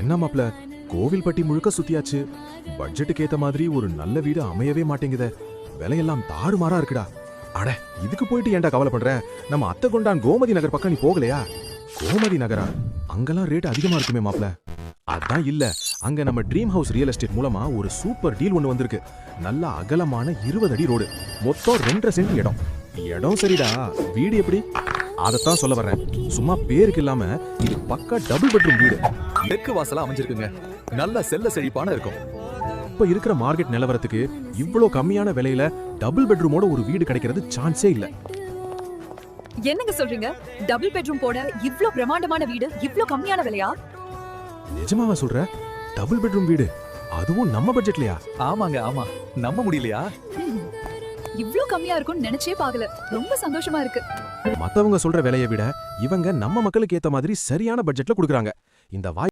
என்ன மாப்ள, கோவில்பட்டி முழுக்க சுத்தியாச்சு. பட்ஜெட்டுக்கு ஏத்த மாதிரி ஒரு நல்ல வீடு அமையவே மாட்டேங்குதே. விலையெல்லாம் தாறுமாறா இருக்குடா. அட, இதுக்கு போயிட்டு ஏன்டா கவலைப்படுற? நம்ம அத்தை கொண்டான் கோமதி நகர் பக்கம் நீ போகலையா? கோமதி நகரா? அங்கெல்லாம் ரேட் அதிகமா இருக்குமே மாப்ள. அதான் இல்ல, அங்க நம்ம ட்ரீம் ஹவுஸ் ரியல் எஸ்டேட் மூலமா ஒரு சூப்பர் டீல் ஒன்னு வந்திருக்கு. நல்ல அகலமான 20 அடி ரோடு, மொத்தம் 2.5 சென்ட் இடம். இடம் சரிடா, வீடு எப்படி? அதத்தான் சொல்ல வர்றேன். சும்மா பேருக்கு இல்லாம இது பக்கா டபுள் பெட்ரூம் வீடு. தெற்கு வாசலா அமைஞ்சிருக்குங்க. நல்ல செல்ல செழிப்பான இருக்கும். இப்ப இருக்கிற மார்க்கெட் நிலவரத்துக்கு இவ்ளோ கம்மியான விலையில டபுள் பெட்ரூமோட ஒரு வீடு கிடைக்கிறது சான்ஸே இல்ல. என்னங்க சொல்றீங்க? டபுள் பெட்ரூம் போட இவ்ளோ பிரம்மாண்டமான வீடு இவ்ளோ கம்மியான விலையா? நிஜமாவா சொல்ற? டபுள் பெட்ரூம் வீடு, அதுவும் நம்ம பட்ஜெட்லயா? ஆமாங்க, ஆமா. நம்ப முடியலையா? இவ்ளோ கம்மியா இருக்கும்னு நினைச்சே பார்க்கல. ரொம்ப சந்தோஷமா இருக்கு. மத்தவங்க சொல்ற விலையை விட இவங்க நம்ம மக்களுக்கு ஏத்த மாதிரி சரியான பட்ஜெட்ல கொடுக்கறாங்க. இந்த